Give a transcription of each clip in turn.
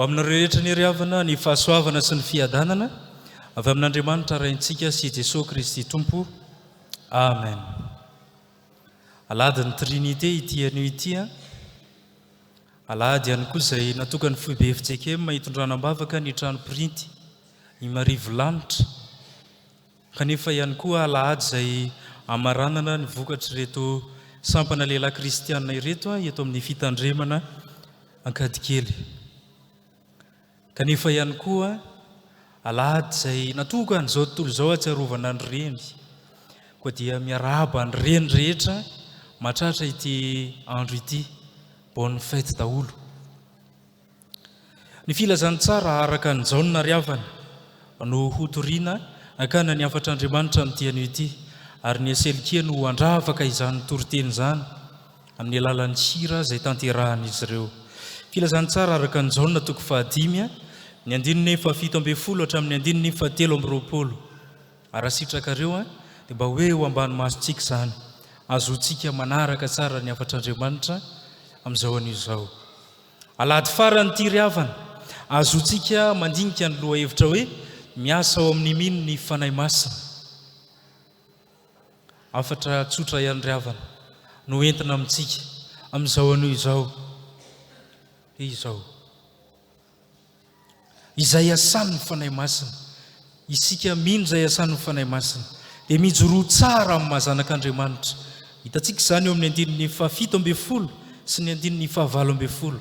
aminareo rehetra ny riavana ny fahasoavana sy ny fiadanana avy amin'Andriamanitra raintsika sy Jesosy Kristy Tompo. Amen. Alady ny Trinité ity anio ity. Alady ihany koa izay natokany foibe fitsekema hitondranam-bavaka ny trano pirinty i marivo lanitra. Kanefa ihany koa alady izay amaranana ny vokatra reto sampana lehilahy kristianina ireto eto amin'ny fitandremana Ankadikely. Kanefa ihany koa alady izay natokany izao tontolo izao atsiarovana ny reny, koa dia miarahaba ny reny rehetra mahatratra ity andro ity, bonne fête daholo. Ny filazany tsara araka ny jaona riavana no hotoriana akana ny afatr'Andriamanitra amin'ity anio ity, ary ny aselikia no andravaka izany toriteny izany amin'ny alalan'ny hira izay tanterahan'izy ireo. Filazany tsara araka ny jaona toko 5 ny 17 hatramin'ny 17 ary asitrakareo dia mba hoe ho ambany masontsika izany, azontsika manaraka tsara ny afatr'Andriamanitra amin'izao anio izao. Alady farany ity riavana, azontsika mandinika ny loha hevitra hoe miasa ao amin'ny mino ny fanahy masina. Afatra tsotra ihany riavana no entina amintsika amin'izao anio izao. Izay asan'ny fanahy masina, isika mino izay asan'ny fanahy masina dia mijoro tsara amin'ny mahazanak'Andriamanitra. Hitantsika izany eo amin'ny 17 sy ny 19.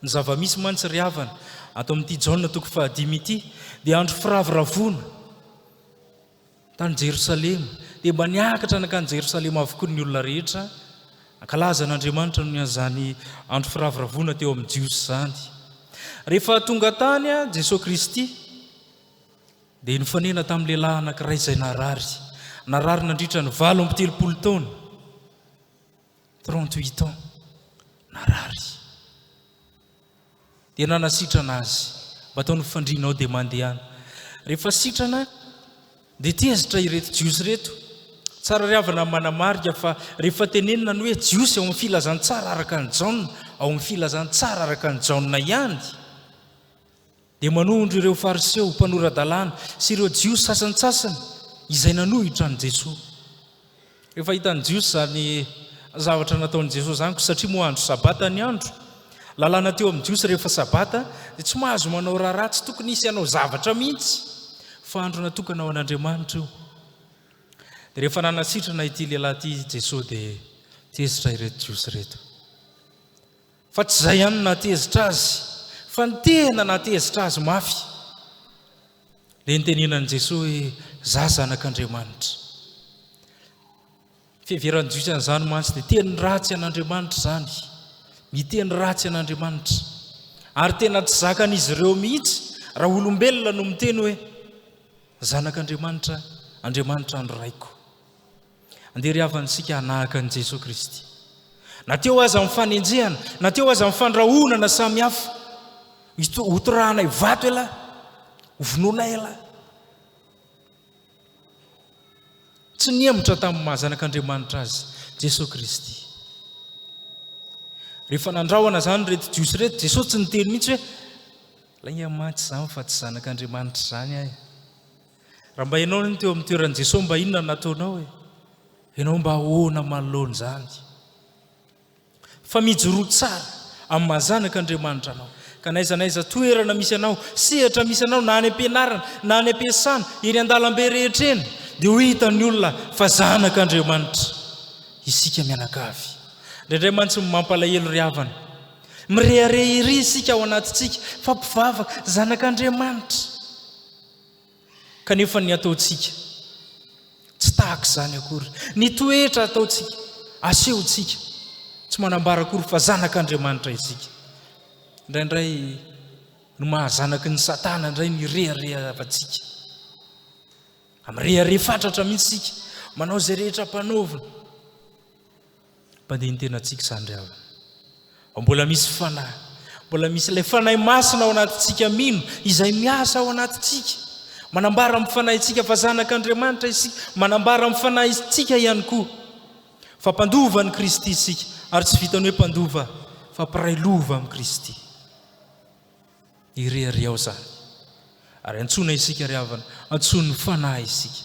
Ny zava-misy mantsy riavana ato amin'ity jaona toko 5 ity dia andro firavoravoana tany Jerosalema, dia mba niakatra nakany Jerosalema avokoa ny olona rehetra ankalaza n'Andriamanitra no izany andro firavoravoana teo amin'ny Jiosy izany. Rehefa tonga tany Jesosy Kristy dia nifanena tamin'ny lehilahy anankiray izay narary nandritra ny 70 taona, 38 ans narary. Dia nanasitrana azy mba ataony fandrinao dia mandehana. Rehefa sitrana dia tezitra ireto Jiosy reto. Tsara riavana manamarika fa rehefa tenenina ny hoe Jiosy ao amin'ny filazantsara araka ny jaona, ao amin'ny filazantsara araka ny jaona ihany, dia manondro ireo fariseo, mpanorandalàna sy ireo Jiosy sasantsasany izay nanohitra ny Jesosy. Rehefa hitan'ny Jiosy zany zavatra nataon'i Jesosy zany, satria moa andro sabata ny andro, lalàna teo amin'ny Jiosy rehefa sabata dia tsy mahazo manao raharaha, tsy tokony hisy hanao zavatra mihitsy, fa andro natokana ho an'Andriamanitra io. Dia rehefa nanasitrana ity lehilahy ity Jesosy dia tezitra ireto Jiosy reto. Fa tsy izay ihany natezitra azy, fa ny tena natezitra azy mafy. Dia nitenenan'i Jesosy hoe izaho zanak'Andriamanitra. Fiheveran'i Jiosy an'izany mantsy dia teny ratsy an'Andriamanitra izany, miteny ratsy an'Andriamanitra, ary tena tsy zakan'izy ireo mihitsy raha olombelona no miteny hoe zanak'Andriamanitra, Andriamanitra andro raiko. Andeha riavansika hanahaka an'i Jesosy Kristy. Na teo aza amin'ny fanenjehana, na teo aza amin'ny fandrahonana samy hafa, hotorahanay vato ela, hovonoanay ela, tsy niemotra tamin'ny mahazanak'Andriamanitra azy Jesosy Kristy. Rehefa nandrahoana zany reto Jiosy reto, Jesosy tsy niteny mihitsy hoe lay maty izany fa tsy zanak'Andriamanitra izany ahy. Raha mba ianao ny teo amin'ny toeran'i Jesosy, mba inona nataonao hoe ianao mba ahoana manoloana izany? Fa mijoro tsara amin'ny mahazanak'Andriamanitra anao, ka naizanaiza toerana misy anao, sehatra misy anao, na any am-pianarana na any am-piasana, eny an-dalambe rehetra eny, dia ho hitan'ny olona fa zanak'Andriamanitra isika mianakavy. Indray mantsy mampalahelo riavana, mirehareha isika ao anatintsika fa mpivavaka zanak'Andriamanitra, kanefa ny ataontsika tsy tahaka izany akory. Ny toetra ataontsika, asehontsika tsy manambara akory fa zanak'Andriamanitra isika. Indraindray no mahazanaky ny Satana, indray ny rehareha avantsika, amin'ny rehareha fatratra mihitsy isika, manao izay rehetra mpanaovina. Mandeha ny tenantsika izany riavana, mbola misy fanahy, mbola misy ilay fanahy masina ao anatintsika mino izay miasa ao anatintsika, manambara amin'ny fanahitsika fa zanak'Andriamanitra isika, manambara amin'ny fanahitsika ihany koa fa mpandova ny Kristy isika, ary tsy vitany hoe mpandova fa mpiray lova amin'ny Kristy. ireariao zany. Ary antsona isika ry havana, antsony fanahy isika.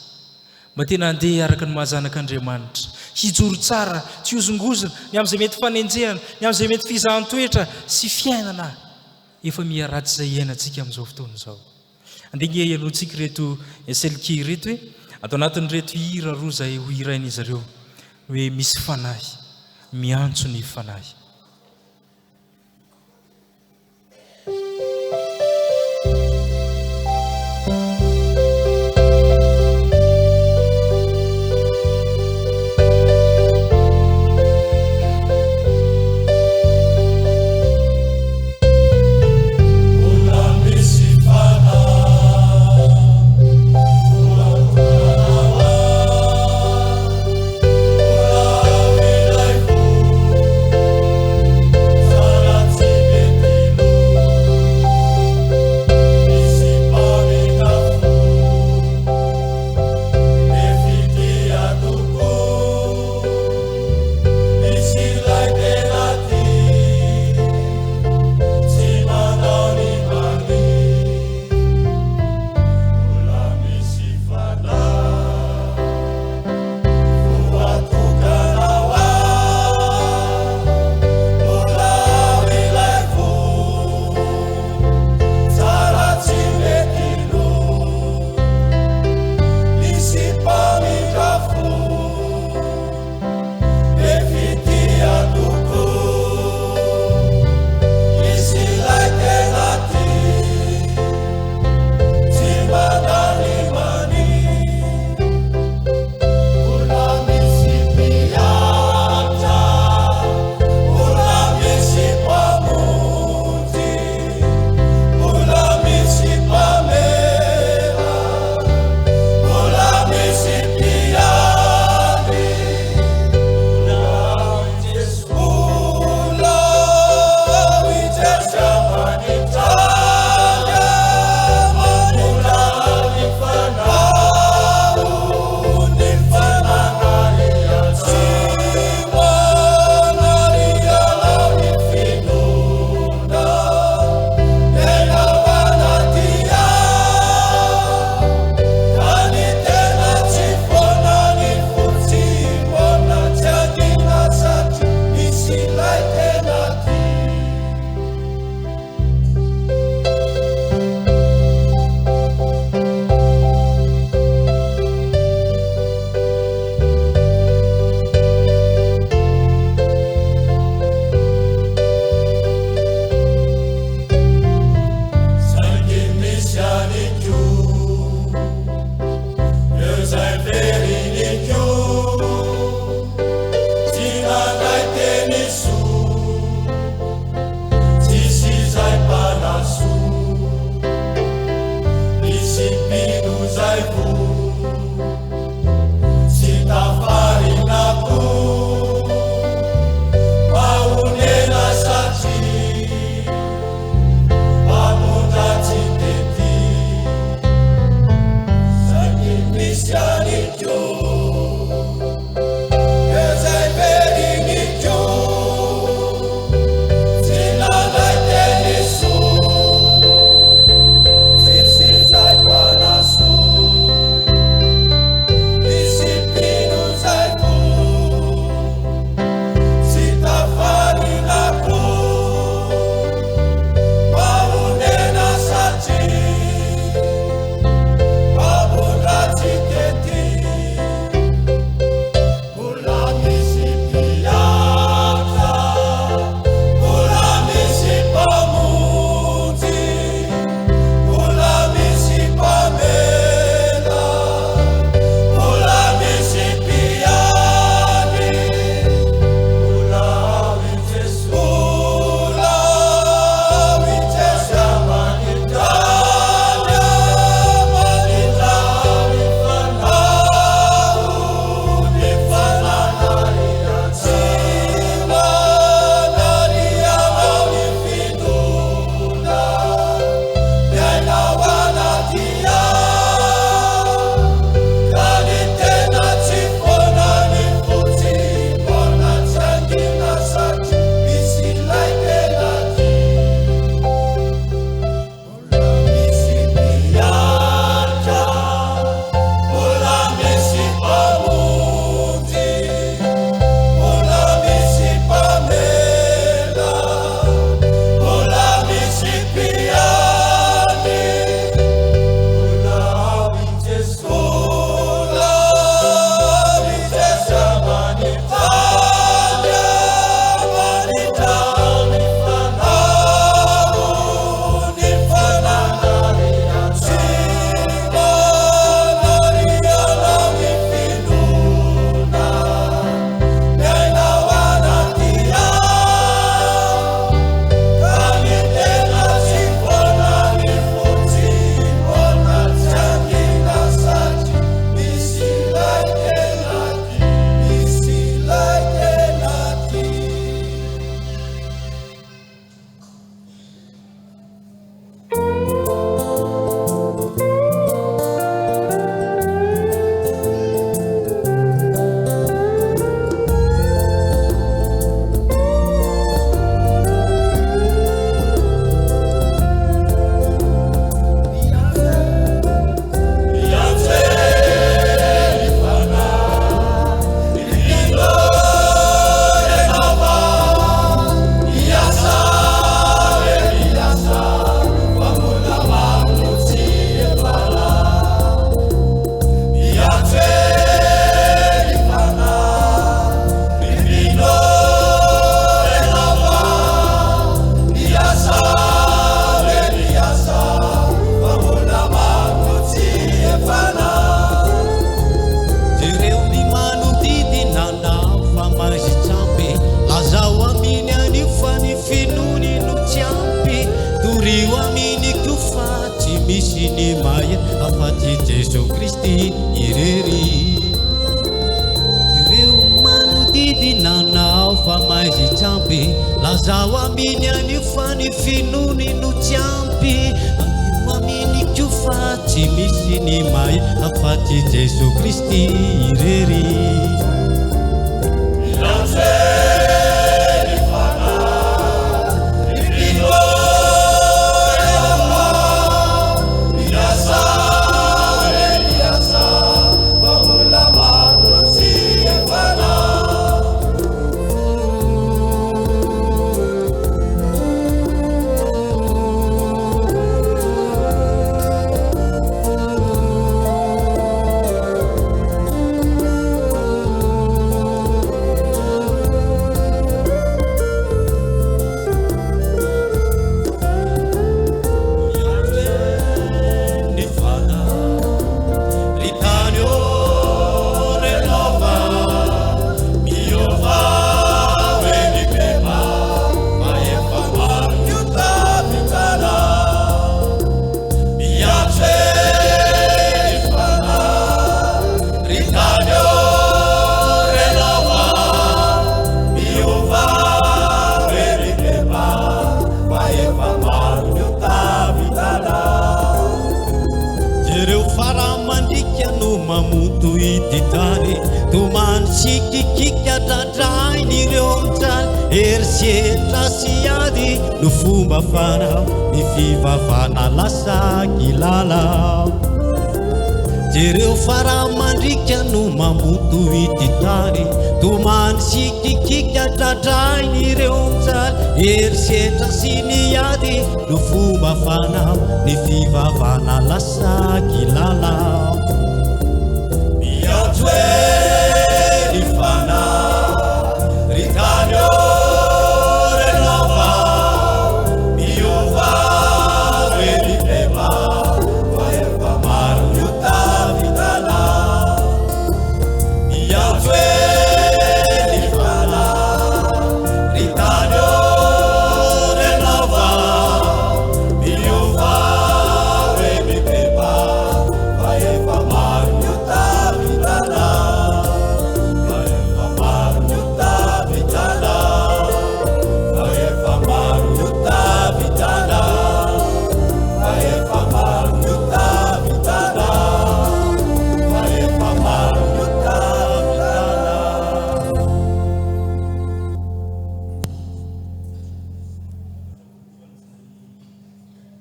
Mba tena andeha araka ny mahazanak'Andriamanitra. Hijoro tsara, tsy hozongozona, ny amin'izay mety fanenjehana, ny amin'izay mety fizahan-toetra sy fiainana. Efa miaratsy izay iainantsika amin'izao fotoana izao. Andeha ialohantsika reto seliki reto hoe atao anatin'reto hira roa izay ho hirain'izy ireo hoe misy fanahy, miantso ny fanahy. Oh may afa-tsy Jesosy Kristy irery. Ireo manodidinanao fa maizy tsy ampy, lazao aminy anio fa ny finony no tsy ampy. Anio aminy ko fa tsy misy ny may afa-tsy Jesosy Kristy irery. No fomba fanao ny fivavana lasa kilala. Jereo faramandrika no mamoto ity tany, tomany sikikika tratrain'ireo mijaly. Erisetra sy ny ady no fomba fanao ny fivavana lasa kilala. Miantso e ny fanao ritany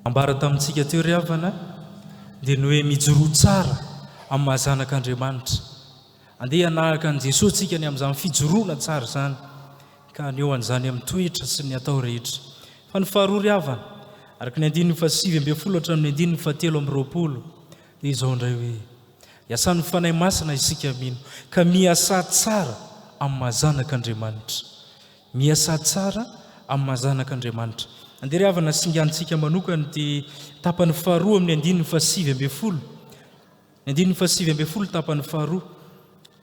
ambara tamintsika teo ry havana dia ny hoe mijoro tsara amin'ny mahazanak'Andriamanitra. Andeha hanaraka an' Jesosy tsika ny amin'izany fijoroana tsara zany, ka ny eo an'izany amin'ny toetra sy ny atao rehetra. Fa ny faharoa ry havana, araka ny 9:7 hatramin'ny 9:7 dia izao indray hoe iasan'ny fanahy masina isika mino ka miasa tsara amin'ny mahazanak'Andriamanitra. Miasa tsara amin'ny mahazanak'Andriamanitra. Andeha ry havana singantsika manokana ty tapany faharoa amin'ny 9:7. Ny 9:7 tapany faharoa.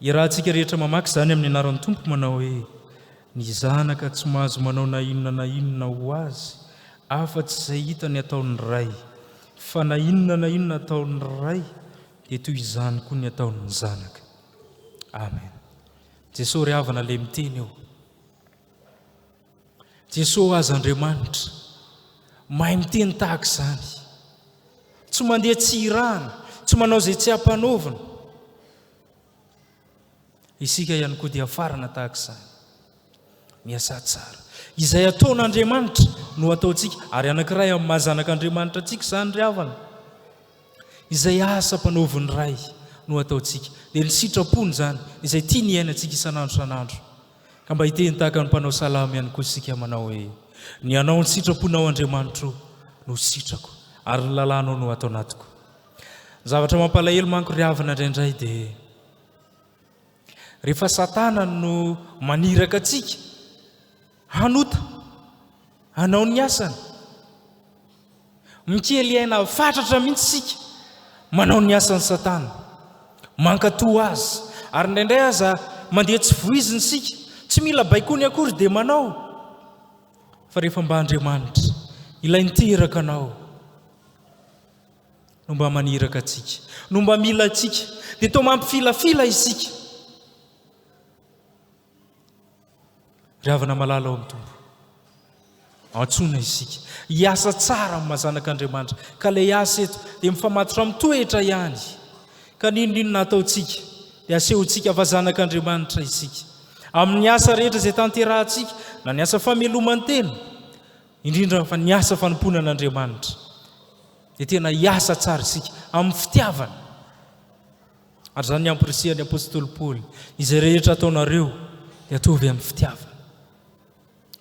Irahantsika rehetra mamaky zany amin'ny anaran'ny Tompo manao hoe ny zanaka tsy mahazo manao na inona ho azy afa-tsy izay hita ny ataon'ny ray, fa na inona ataon'ny ray dia toy izany koa ny ataon'ny zanaka. Amen. Jesosy ry havana le miteny eo. Jesosy azy Andriamanitra mahay miteny tahaka izany, tsy mandeha tsy irahana, tsy manao izay tsy hampanaovana. Isika ihany koa dia farana tahaka izany, miasa tsara. Izay ataon'Andriamanitra no ataontsika, ary anankiray amin'ny mahazanak'Andriamanitra antsika izany ry havana. Izay asa mpanaoviny ray no ataontsika, dia ny sitrapony zany izay tia ny ainatsika isan'andro san'andro. Ka mba hiteny tahaka ny mpanao salama ihany koa isika manao hoe ny anao ny sitraponao Andriamanitra no sitrako, ary ny lalànao no atao anatiko. Zavatra mampalahelo manko ry havana indraindray dia rehefa Satana no maniraka atsika hanota hanao ny asany, mikely aina fatratra mihitsy sika manao ny asan'ny Satana, mankatoa azy, ary indraindray aza mandeha tsy voiziny sika, tsy mila baikony akory dia manao. Fa rehefa mba Andriamanitra ilay niteraka anao no mba maniraka atsika, no mba mila atsika, dia toa mampifilafila isika. Ry havana malala ao amin'ny tompo, antsona isika hiasa tsara amin'ny mahazanak'Andriamanitra, ka ilay asa eto dia mifamatotra amin'ny toetra ihany, ka ninonino nataontsika dia asehontsika fa zanak'Andriamanitra isika amin'ny asa rehetra izay tanterahantsika, na ny asa famelomantena, indrindra fa ny asa fanomponan'Andriamanitra, dia tena hiasa tsara isika amin'ny fitiavana. Ary zany ampirisihany apôstôly Paoly, izay rehetra ataonareo dia atovy amin'ny fitiavana.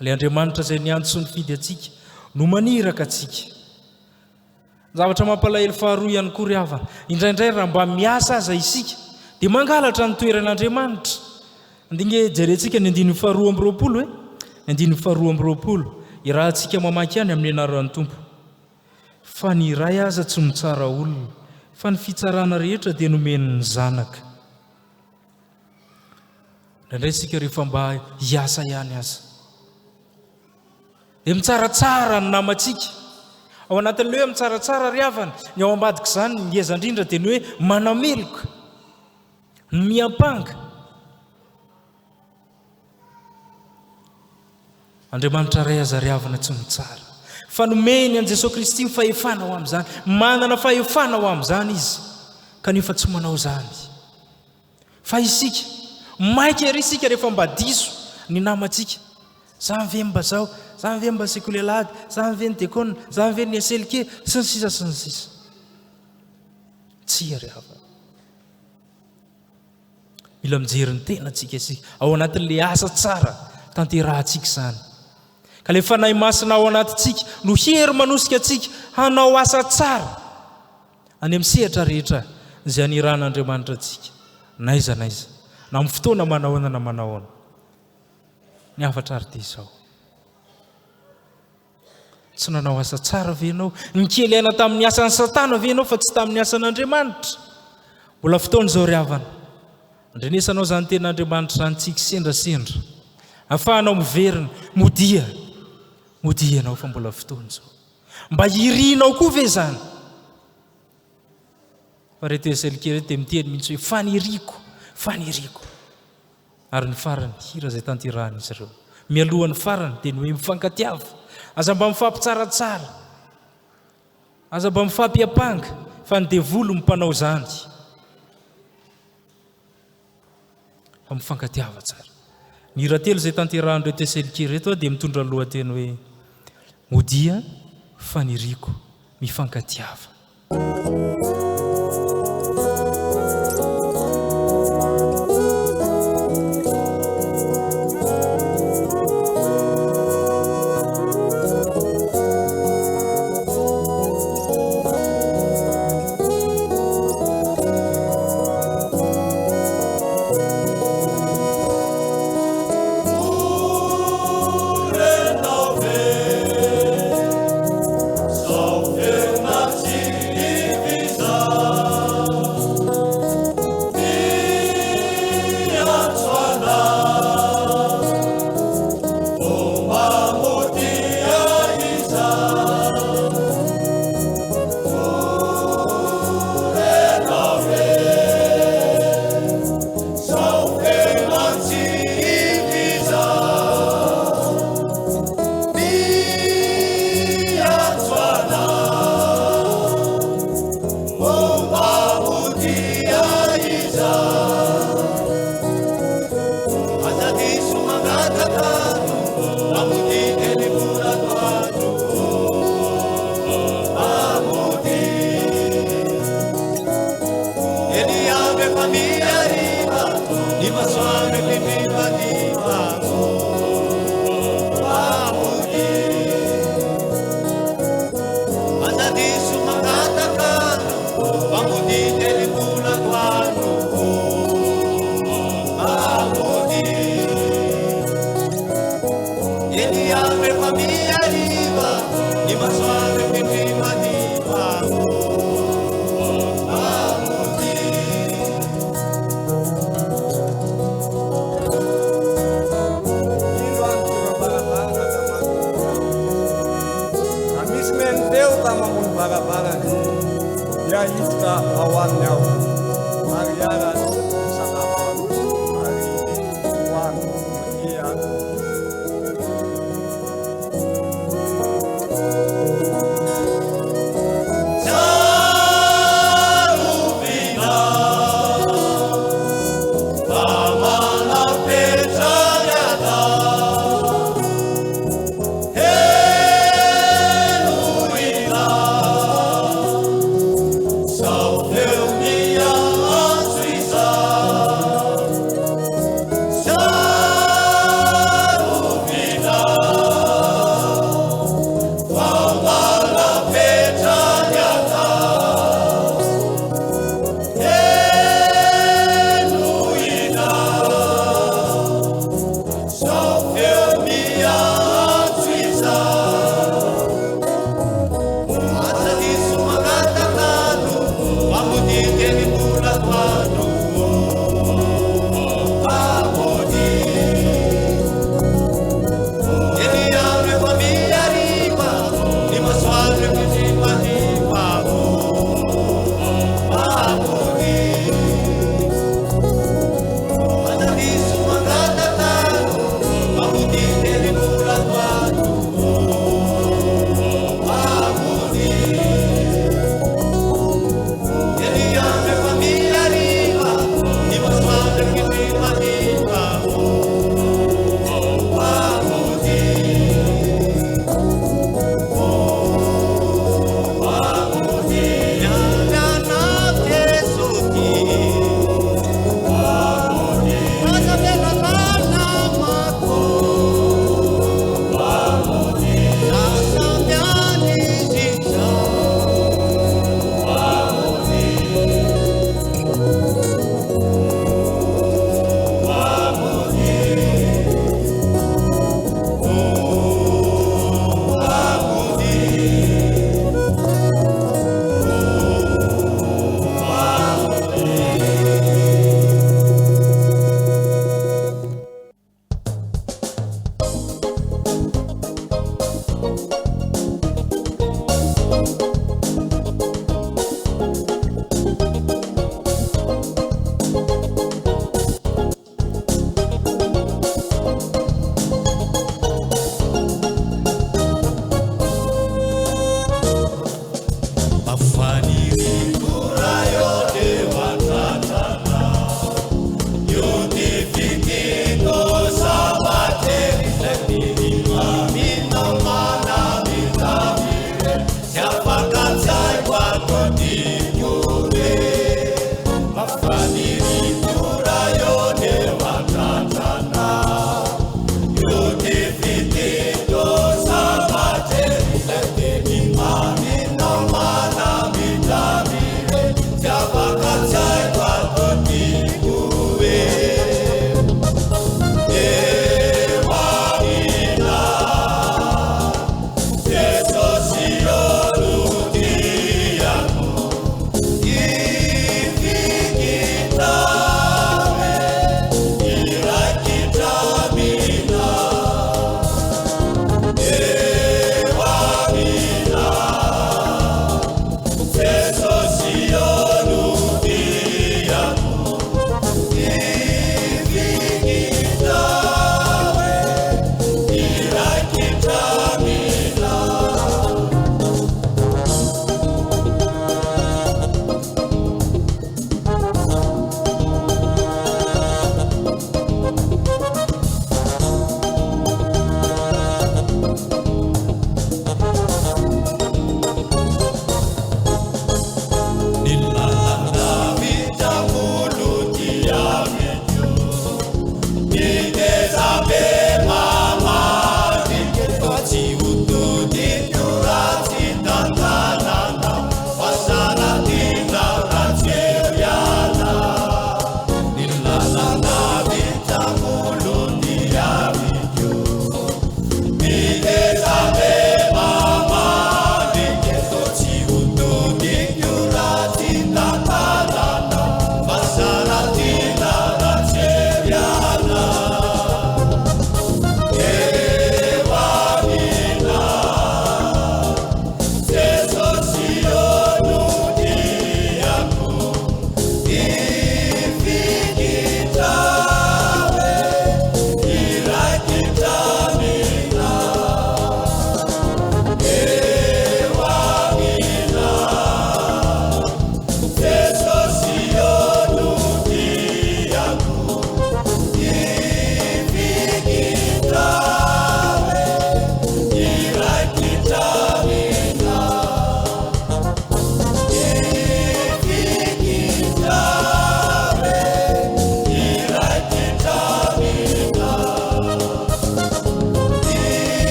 Ilay Andriamanitra izay niantso ny fidy atsika no maniraka atsika. Zavatra mampalahelo faharoa ihany koa ry havana, indraindray raha mba miasa aza isika dia mangalatra ny toeran'Andriamanitra. Andinge jerentsika ny 2:20 2:20 iraha antsika mamaky any amin'ny anaran'ny Tompo. Fa ny iray aza tsy mitsara olona, fa ny fitsarana rehetra dia nomen'ny zanaka. Indraindray isika rehefa mba hiasa ihany aza dia mitsaratsara ny namantsika. Ao anatin'ilay hoe mitsaratsara ry havana, ny ao ambadika izany ny ngeza indrindra dia ny hoe manameloka, ny miampanga. Andriamanitra ray aza ry havana tsy mitsara, fa nomeny an Jesosy Kristy ny fahefana ho amin'izany, manana fahefana ho amin'izany izy, kanefa tsy manao izany. Fa isika maika ery isika rehefa mba diso ny namantsika. Za ve mba zao, za ve mba sekolelady, za ve ny dekona, za ve ny eselike, sy ny sisa sy ny sisa. Tsy ry havana. Mila mijery ny tena antsika isika ao anatin'ilay asa tsara tanterahantsika izany. Ka ilay fanahy masina ao anatintsika no hery manosika atsika hanao asa tsara any amin'ny sehatra rehetra izay aniran'Andriamanitra atsika. Naiza na amin'ny fotoana manahoana na manahoana. Ny hafatra ary dia izao. Tsy nanao asa tsara ve ianao? Nikely aina tamin'ny asan'ny Satana ve ianao fa tsy tamin'ny asan'Andriamanitra? Mbola fotoana izao ry havana, andrenesanao izany ten'Andriamanitra izany tsika sendrasendra, ahafahanao miverina, modia ianao fa mbola fotoana izao. Mba hirianao koa ve izany? Fa reto eselike dia miteny mihitsy hoe faniriako. Ary ny farany hira izay tanterahan'izy ireo. Mialohan'ny farany dia ny hoe mifankatiava. Aza mba mifampitsaratsara, aza mba mifampiapanga, fa ny devolo mpanao izany. Fa mifankatiava tsara. Ny hira telo izay tanterahan'ireo teselike reto dia mitondra lohateny hoe modia, faniriako, mifankatiava. Vamos ao aminy ao ary iara sakafo ary hoany dia Sao teu minha ansiedade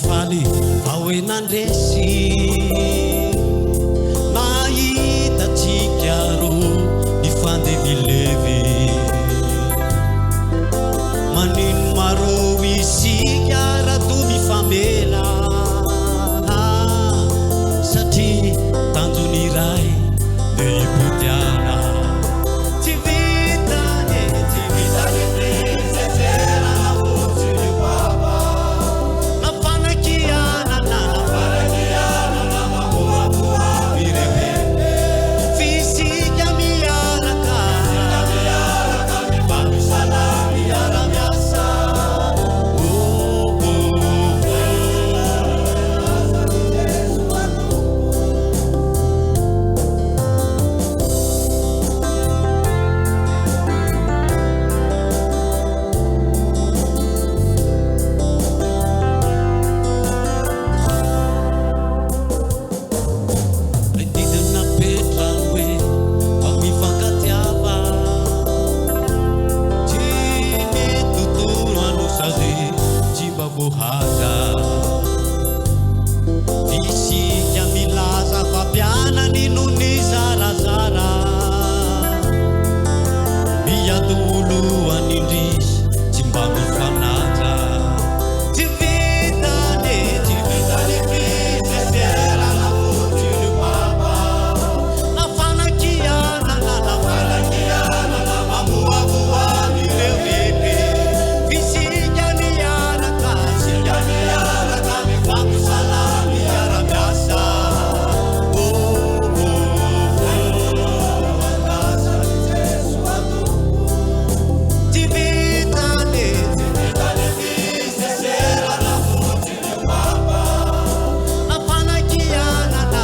faly aoenandresy mahitatsika ro ny fandevilevy manino maro isika rato mifamela satria tanjony iray de ipotiana tsy vitany zezera fotsiny baba nafanakianana mamoamoa ireve fisika miaraka mifamisana miara-miasa Rendidina petra hoe mifakatiava tsy mitotono ano sady tsy babohaza fisika milaza fampianany no ny zarazara miadoloany indrisy tsy mba mifanaja tsy vitany fisesera na fotsiny baba nafanakianana mamoamoa ireo bebe fisika miaraka mifamisana miara-miasa tsy vitany fisesera na fotsiny baba nafanakianana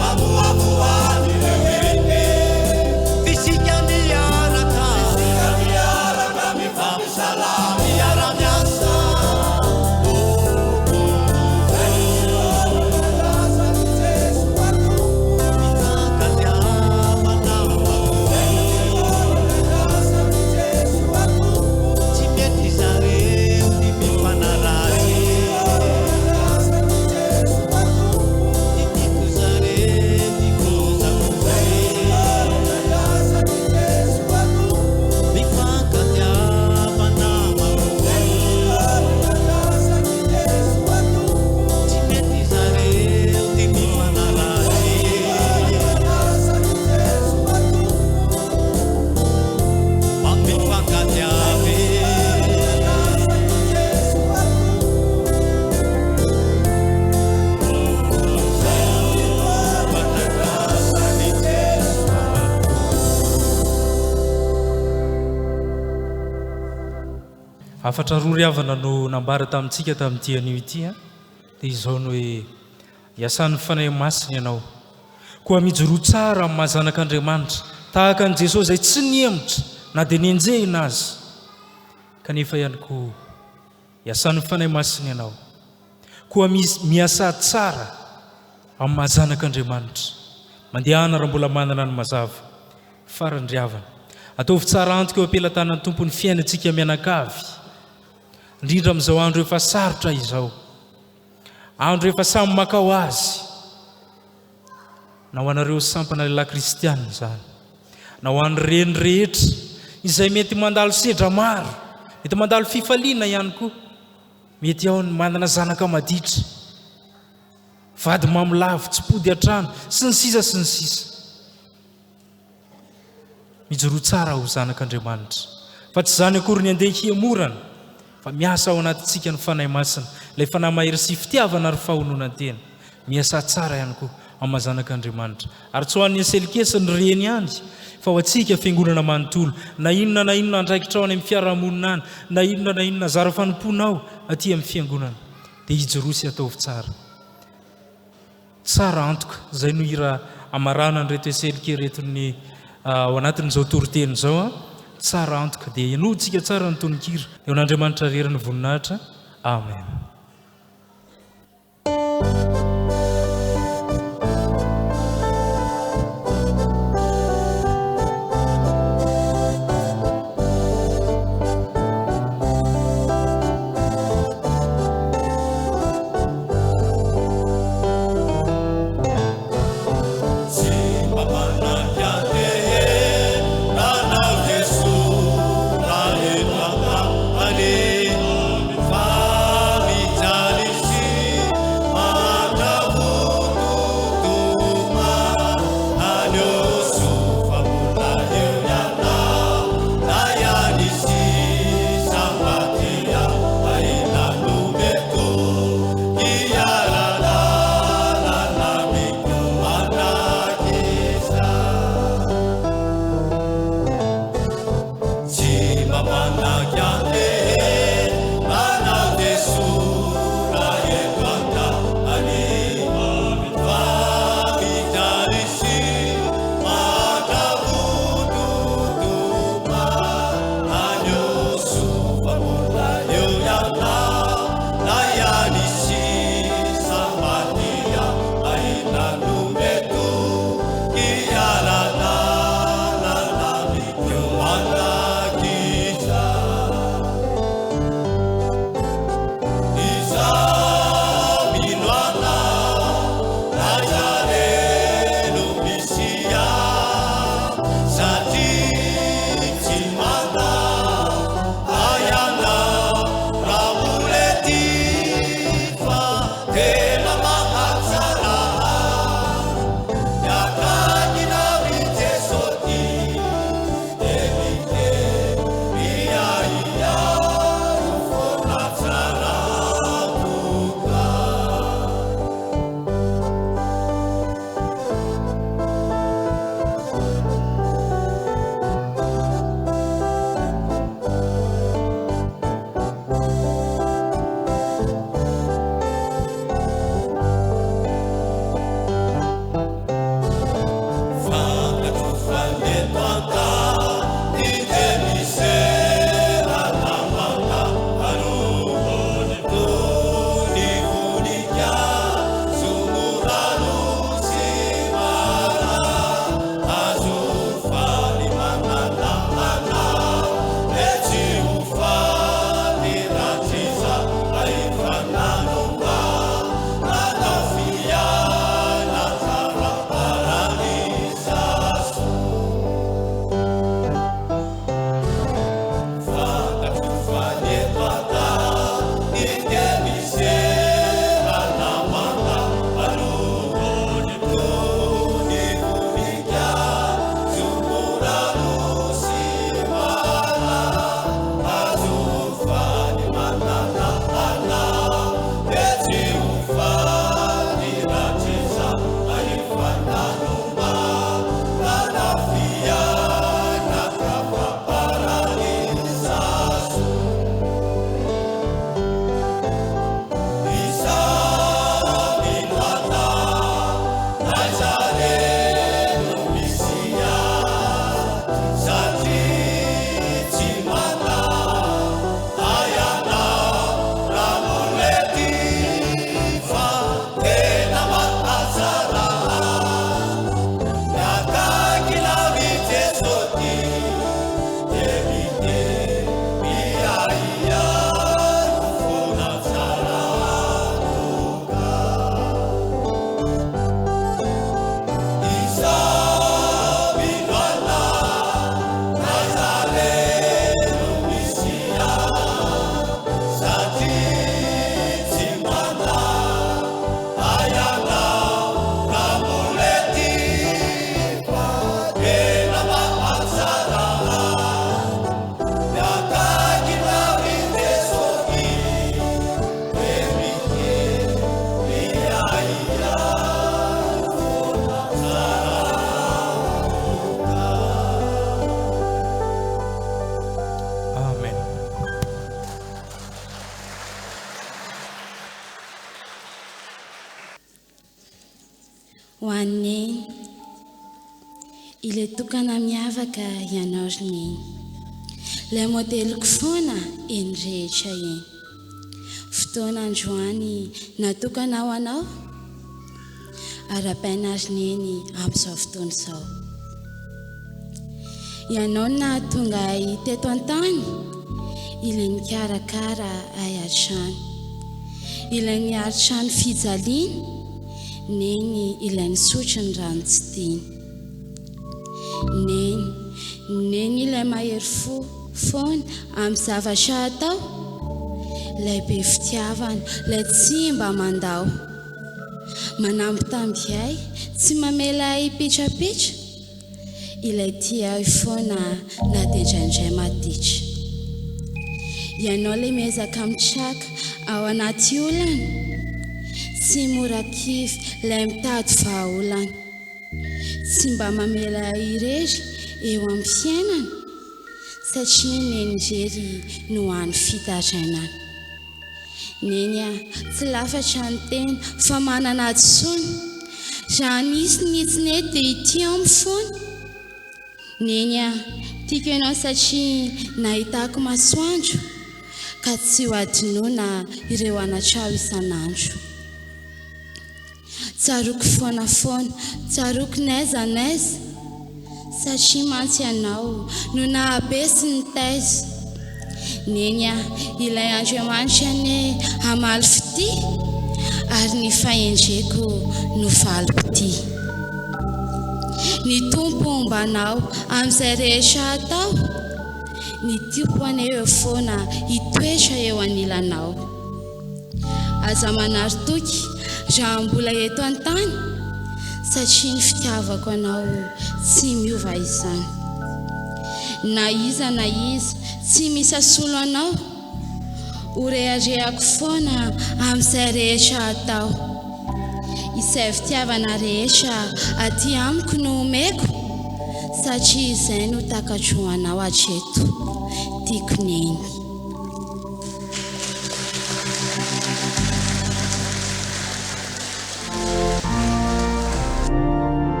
mamoamoa ireo bebe fisika miaraka mifamisana miara-miasa tsy mety zareo ny mifanarazy titiko zareo ny kozakove mifankatiavana tsy mety zareo ny mifanarazy mifankatiave afatra roa ry havana no nambara tamintsika tamin'ity anio ity a dia izao no hoe iasan'ny fanahy masina ianao koa mijoro tsara amin'ny mahazanak'Andriamanitra tahaka an' Jesosy izay tsy niemotra na dia nienjehina azy kanefa ihany koa iasan'ny fanahy masina ianao koa miasa tsara amin'ny mahazanak'Andriamanitra mandehana raha mbola manana ny mazava farany ry havana ataovy tsara antoka eo ampelantanan'ny tompony fiainantsika mianakavy indrindra amin'izao andro efa sarotra izao andro efa samy makao azy na ho anareo sampana lehilahy kristianina zany na ho an'ny reny rehetra izay mety mandalo sedra maro mety mandalo fifaliana ihany koa mety ao ny manana zanaka maditra vady mamilavo tsy pody an-trano sy ny sisa mijoro tsara ho zanak'Andriamanitra fa tsy zany akory ny andeha hiamorana fa miasa ao anatintsika ny fanahy masina ilay fanahy mahery sy fitiavana ary fahononan-tena miasa tsara ihany koa amin'ny mahazanak'Andriamanitra ary tsy ho an'ny anselikesany reny ihany fa ho antsika fiangonana manontolo na inona andraikitra ao any amin'ny fiarahamonina any na inona zara fanomponao aty amin'ny fiangonana dia hijorosy ataovy tsara antoka zay no hira amarana ny reto eselike retony ao anatin'izao toriteny izao tsara antoka dia ianotsika tsara ny tononkira eo n'Andriamanitra reriny voninahitra amen. hoaniny ilay tokana miavaka ianao roneny ilay modeliko foana eny rehetra eny fotoana androany natokana ho anao ara-paina roneny amin'izao fotoana izao ianao na tonga teto an-tany ilay mikarakara ahian-trano ilay miaro-trano fijaliana neny ilay nisotro ny rano tsy tiany neny ilay mahery foana amin'ny zavatra atao ilay be fitiavana ilay tsy mba mandao manambitambiay tsy mamela hipetrapetra ilay tia foana na dia indraindray maditra ianao ilay miezaka mitraka ao anaty olana tsy mora kivy ilay mitady vahaolana tsy mba mamela irery eo amin'ny fiainana satria neny irery no hany fitarainana neny tsy lafatra ny tena fa manana adisony raha nisy nitsiny ety dia ity ao amin'ny foana neny tiako ianao satria nahitako masoandro ka tsy ho adinoana ireo anatrao isan'andro tsaroko foanafoana tsaroko naiza satria mantsy ianao no nahabesy ny taiza neny ilay Andriamanitra ane hamaly fity ary ny fahendreko no valim-pity ny tompo ombanao amin'izay rehetra atao ny tompo aneo foana hitoetra eo anilanao aza manaritoky raha mbola eto an-tany satria ny fitiavako anao tsy miova izany na iza tsy misasolo anao horehariako foana amin'izay rehetra atao izay fitiavana rehetra aty amiko no omeko satria izay no takatro anao hatreto tiako neny